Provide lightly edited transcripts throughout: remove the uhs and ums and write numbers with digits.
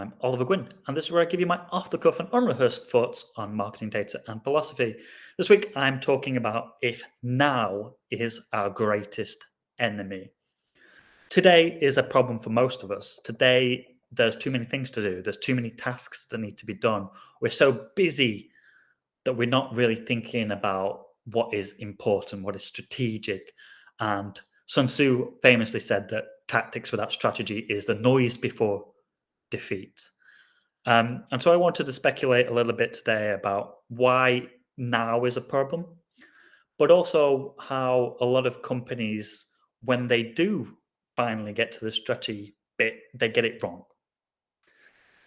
I'm Oliver Gwynne, and this is where I give you my off-the-cuff and unrehearsed thoughts on marketing data and philosophy. This week, I'm talking about if now is our greatest enemy. Today is a problem for most of us. Today, there's too many things to do. There's too many tasks that need to be done. We're so busy that we're not really thinking about what is important, what is strategic. And Sun Tzu famously said that tactics without strategy is the noise before defeat. And so I wanted to speculate a little bit today about why now is a problem, but also how a lot of companies, when they do finally get to the strategy bit, they get it wrong.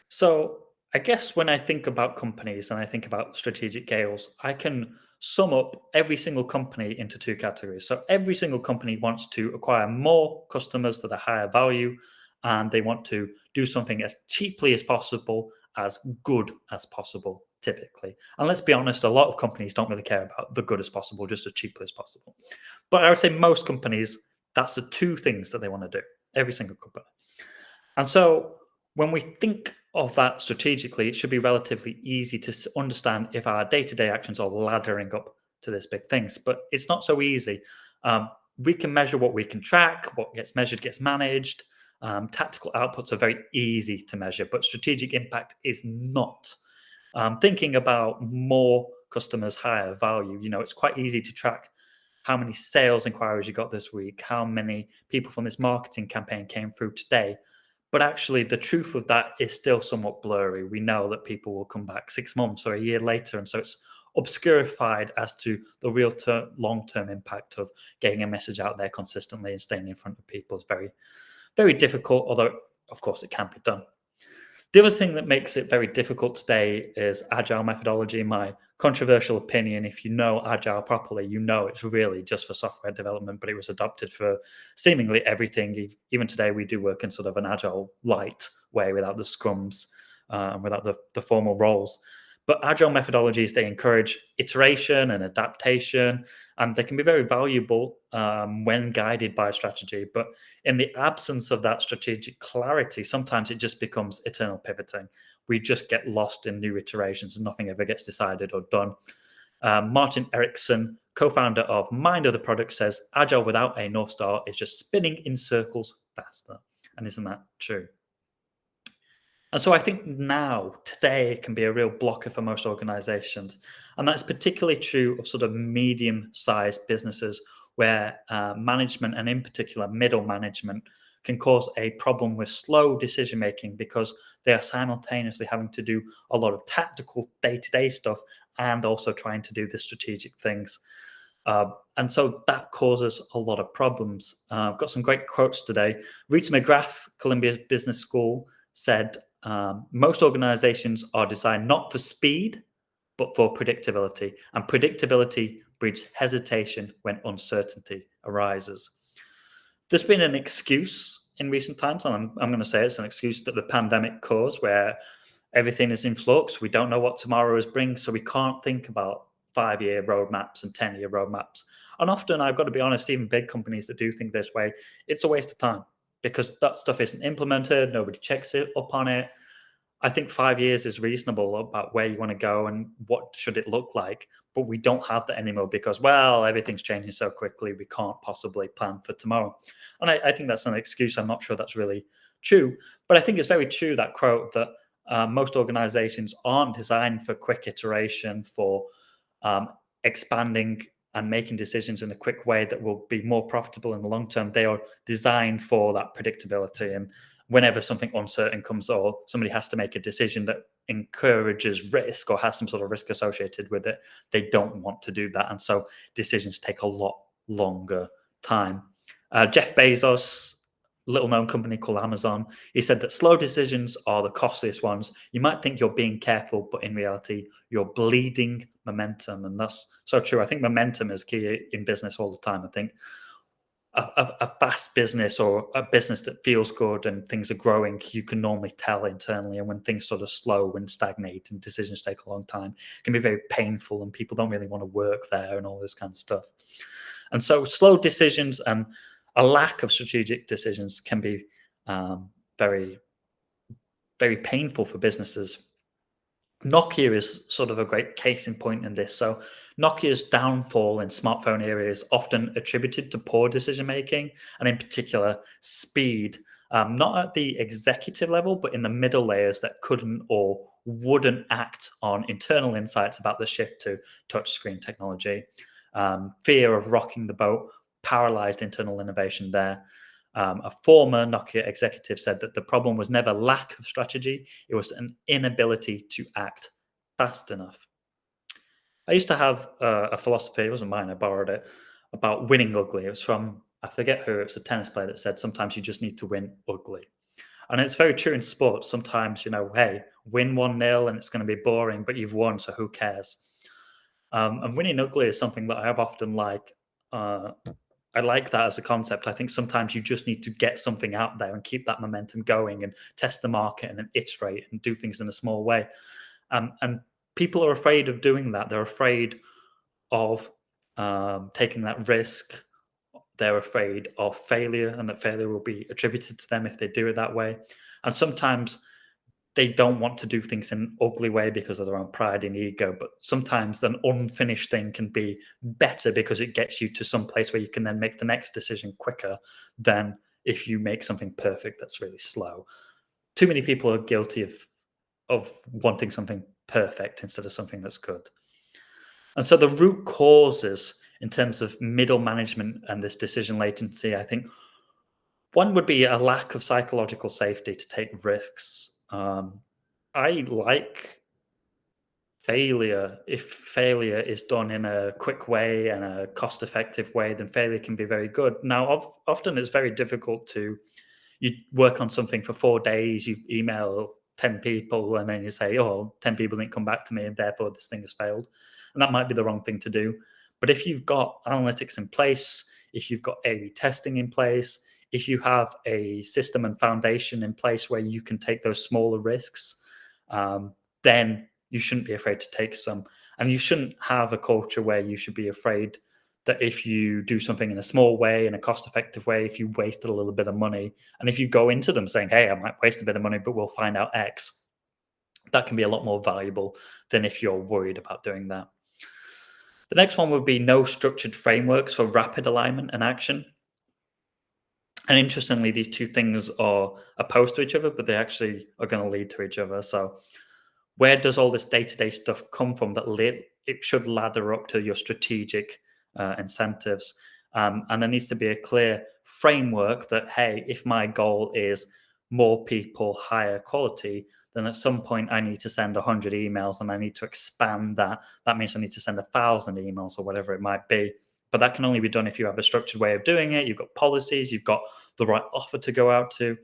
So I guess when I think about companies and I think about strategic goals, I can sum up every single company into two categories. So every single company wants to acquire more customers that are higher value, and they want to do something as cheaply as possible, as good as possible, typically. And let's be honest, a lot of companies don't really care about the good as possible, just as cheaply as possible. But I would say most companies, that's the two things that they want to do, every single company. And so when we think of that strategically, it should be relatively easy to understand if our day-to-day actions are laddering up to these big things. But it's not so easy. We can measure what we can track, what gets measured gets managed. Tactical outputs are very easy to measure, but strategic impact is not. Thinking about more customers, higher value, it's quite easy to track how many sales inquiries you got this week, how many people from this marketing campaign came through today. But actually, the truth of that is still somewhat blurry. We know that people will come back 6 months or a year later. And so it's obscurified as to the real long-term impact of getting a message out there consistently and staying in front of people is very, very difficult, although, of course, it can be done. The other thing that makes it very difficult today is agile methodology. My controversial opinion, if you know agile properly, you know it's really just for software development, but it was adopted for seemingly everything. Even today, we do work in sort of an agile light way without the scrums and without the formal roles. But agile methodologies, they encourage iteration and adaptation, and they can be very valuable when guided by strategy. But in the absence of that strategic clarity, sometimes it just becomes eternal pivoting. We just get lost in new iterations and nothing ever gets decided or done. Martin Erickson, co-founder of Mind of the Product, says agile without a North Star is just spinning in circles faster. And isn't that true? And so I think now, today, can be a real blocker for most organizations. And that's particularly true of sort of medium-sized businesses where management, and in particular middle management, can cause a problem with slow decision making because they are simultaneously having to do a lot of tactical day-to-day stuff and also trying to do the strategic things. And so that causes a lot of problems. I've got some great quotes today. Rita McGrath, Columbia Business School, said, most organizations are designed not for speed, but for predictability. And predictability breeds hesitation when uncertainty arises. There's been an excuse in recent times, and I'm going to say it's an excuse that the pandemic caused, where everything is in flux. We don't know what tomorrow brings, so we can't think about 5-year roadmaps and 10-year roadmaps. And often, I've got to be honest, even big companies that do think this way, it's a waste of time because that stuff isn't implemented. Nobody checks it up on it. I think 5 years is reasonable about where you want to go and what should it look like. But we don't have that anymore because, well, everything's changing so quickly. We can't possibly plan for tomorrow. And I think that's an excuse. I'm not sure that's really true. But I think it's very true, that quote, that most organizations aren't designed for quick iteration, for expanding and making decisions in a quick way that will be more profitable in the long term. They are designed for that predictability. And whenever something uncertain comes or somebody has to make a decision that encourages risk or has some sort of risk associated with it, they don't want to do that. And so decisions take a lot longer time. Jeff Bezos, little known company called Amazon, he said that slow decisions are the costliest ones. You might think you're being careful, but in reality, you're bleeding momentum. And that's so true. I think momentum is key in business all the time. I think a fast business or a business that feels good and things are growing, you can normally tell internally. And when things sort of slow and stagnate and decisions take a long time, it can be very painful and people don't really want to work there and all this kind of stuff. And so slow decisions and a lack of strategic decisions can be very, very painful for businesses. Nokia is sort of a great case in point in this. So Nokia's downfall in smartphone era is often attributed to poor decision making, and in particular speed. Not at the executive level, but in the middle layers that couldn't or wouldn't act on internal insights about the shift to touchscreen technology. Fear of rocking the boat paralyzed internal innovation there. A former Nokia executive said that the problem was never lack of strategy, it was an inability to act fast enough. I used to have a philosophy, it wasn't mine, I borrowed it, about winning ugly. It was from, I forget who, it was a tennis player that said sometimes you just need to win ugly. And it's very true in sports. Sometimes, hey, win 1-0 and it's going to be boring, but you've won, so who cares? And winning ugly is something that I have often I like that as a concept. I think sometimes you just need to get something out there and keep that momentum going and test the market and then iterate and do things in a small way. And people are afraid of doing that. They're afraid of taking that risk. They're afraid of failure and that failure will be attributed to them if they do it that way. And sometimes they don't want to do things in an ugly way because of their own pride and ego. But sometimes an unfinished thing can be better because it gets you to some place where you can then make the next decision quicker than if you make something perfect that's really slow. Too many people are guilty of wanting something perfect instead of something that's good. And so the root causes in terms of middle management and this decision latency, I think one would be a lack of psychological safety to take risks. I like failure if failure is done in a quick way and a cost effective way, then failure can be very good. Now often it's very difficult to you work on something for 4 days, you email 10 people and then you say, oh, 10 people didn't come back to me and therefore this thing has failed, and that might be the wrong thing to do. But if you've got analytics in place, if you've got A/B testing in place, if you have a system and foundation in place where you can take those smaller risks, then you shouldn't be afraid to take some. And you shouldn't have a culture where you should be afraid that if you do something in a small way, in a cost effective way, if you wasted a little bit of money, and if you go into them saying, hey, I might waste a bit of money, but we'll find out X, that can be a lot more valuable than if you're worried about doing that. The next one would be no structured frameworks for rapid alignment and action. And interestingly, these two things are opposed to each other, but they actually are going to lead to each other. So where does all this day-to-day stuff come from that it should ladder up to your strategic incentives? And there needs to be a clear framework that, hey, if my goal is more people, higher quality, then at some point I need to send 100 emails and I need to expand that. That means I need to send 1,000 emails or whatever it might be. But that can only be done if you have a structured way of doing it. You've got policies, you've got the right offer to go out to,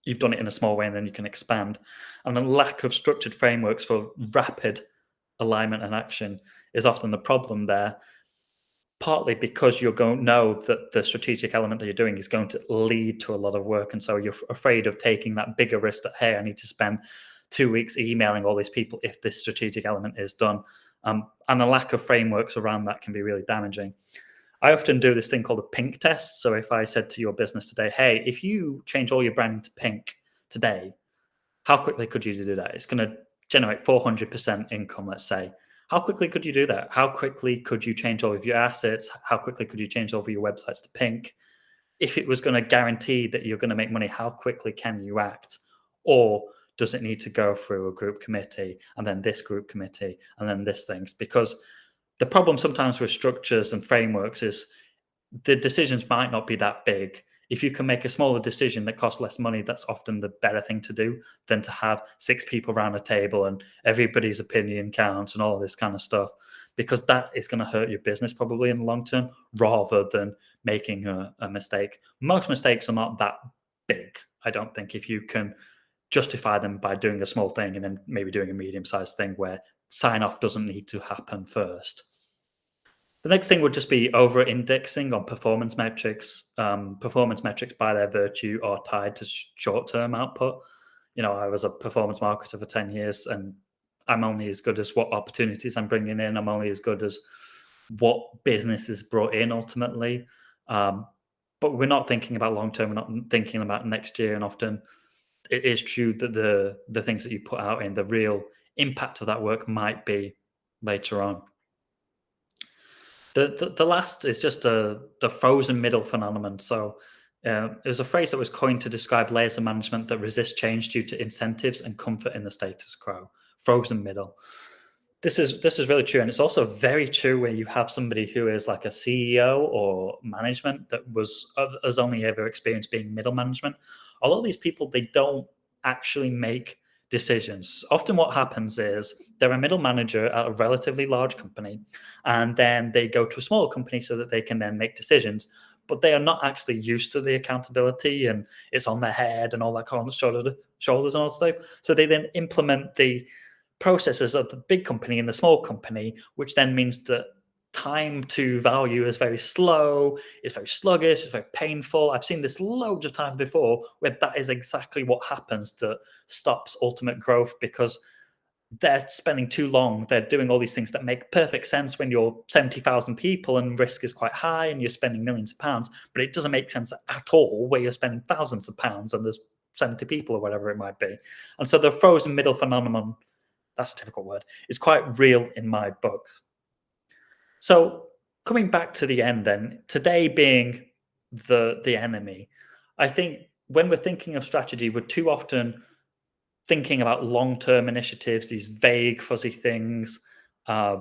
you've done it in a small way, and then you can expand. And the lack of structured frameworks for rapid alignment and action is often the problem there, partly because you're going to know that the strategic element that you're doing is going to lead to a lot of work. And so you're afraid of taking that bigger risk that, hey, I need to spend 2 weeks emailing all these people if this strategic element is done. And the lack of frameworks around that can be really damaging. I often do this thing called a pink test. So if I said to your business today, hey, if you change all your branding to pink today, how quickly could you do that? It's going to generate 400% income, let's say. How quickly could you do that? How quickly could you change all of your assets? How quickly could you change all of your websites to pink? If it was going to guarantee that you're going to make money, how quickly can you act? Or does it need to go through a group committee and then this group committee and then this things? Because the problem sometimes with structures and frameworks is the decisions might not be that big. If you can make a smaller decision that costs less money, that's often the better thing to do than to have 6 people around a table and everybody's opinion counts and all of this kind of stuff, because that is going to hurt your business probably in the long term rather than making a mistake. Most mistakes are not that big, I don't think, if you can justify them by doing a small thing and then maybe doing a medium-sized thing where sign off doesn't need to happen first. The next thing would just be over-indexing on performance metrics. Performance metrics, by their virtue, are tied to short-term output. I was a performance marketer for 10 years, and I'm only as good as what opportunities I'm bringing in. I'm only as good as what business is brought in ultimately. But we're not thinking about long-term. We're not thinking about next year, and often it is true that the things that you put out in the real impact of that work might be later on. The last is just the frozen middle phenomenon. So it was a phrase that was coined to describe layers of management that resist change due to incentives and comfort in the status quo. Frozen middle. This is really true, and it's also very true where you have somebody who is like a CEO or management that has only ever experienced being middle management. A lot of these people, they don't actually make decisions. Often, what happens is they're a middle manager at a relatively large company, and then they go to a smaller company so that they can then make decisions. But they are not actually used to the accountability, and it's on their head and all that kind of shoulders and all that stuff. So they then implement the processes of the big company and the small company, which then means that time to value is very slow, it's very sluggish, it's very painful. I've seen this loads of times before where that is exactly what happens that stops ultimate growth because they're spending too long. They're doing all these things that make perfect sense when you're 70,000 people and risk is quite high and you're spending millions of pounds, but it doesn't make sense at all where you're spending thousands of pounds and there's 70 people or whatever it might be. And so the frozen middle phenomenon, that's a difficult word, is quite real in my books. So coming back to the end then, today being the enemy, I think when we're thinking of strategy, we're too often thinking about long-term initiatives, these vague, fuzzy things. Uh,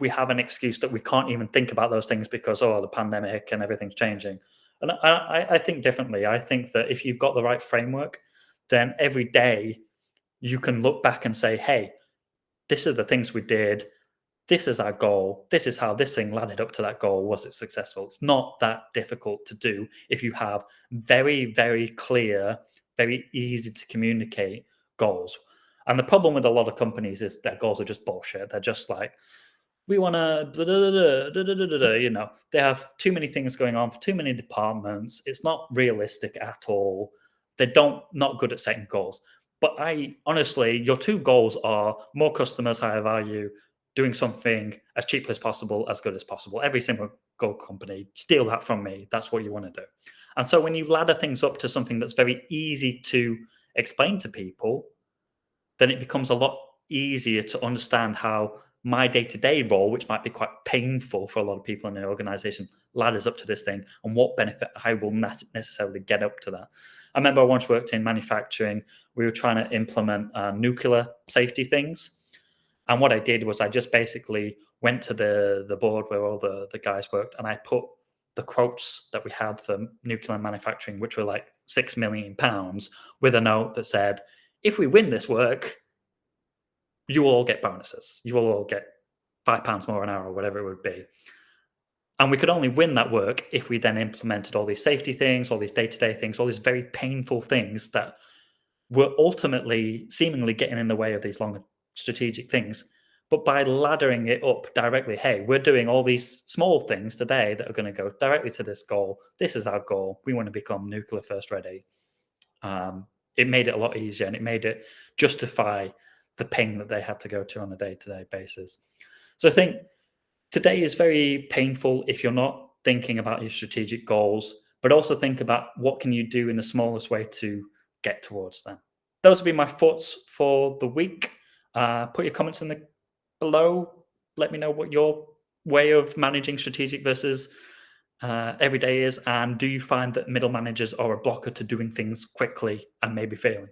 we have an excuse that we can't even think about those things because, oh, the pandemic and everything's changing. And I think differently. I think that if you've got the right framework, then every day you can look back and say, hey, this are the things we did. This is our goal. This is how this thing landed up to that goal. Was it successful? It's not that difficult to do if you have very, very clear, very easy to communicate goals. And the problem with a lot of companies is their goals are just bullshit. They're just like, we want to, they have too many things going on for too many departments. It's not realistic at all. Not good at setting goals. But I honestly, your two goals are more customers, higher value, doing something as cheap as possible, as good as possible. Every single goal company, steal that from me. That's what you want to do. And so when you ladder things up to something that's very easy to explain to people, then it becomes a lot easier to understand how my day-to-day role, which might be quite painful for a lot of people in an organization, ladders up to this thing and what benefit I will not necessarily get up to that. I remember I once worked in manufacturing. We were trying to implement nuclear safety things. And what I did was I just basically went to the board where all the guys worked and I put the quotes that we had for nuclear manufacturing, which were like £6 million, with a note that said, if we win this work, you will all get bonuses. You will all get £5 more an hour or whatever it would be. And we could only win that work if we then implemented all these safety things, all these day-to-day things, all these very painful things that were ultimately seemingly getting in the way of these longer strategic things. But by laddering it up directly, hey, we're doing all these small things today that are going to go directly to this goal. This is our goal. We want to become nuclear first ready. It made it a lot easier and it made it justify the pain that they had to go to on a day-to-day basis. So I think today is very painful if you're not thinking about your strategic goals, but also think about what can you do in the smallest way to get towards them. Those would be my thoughts for the week. Put your comments in the below. Let me know what your way of managing strategic versus every day is, and do you find that middle managers are a blocker to doing things quickly and maybe failing?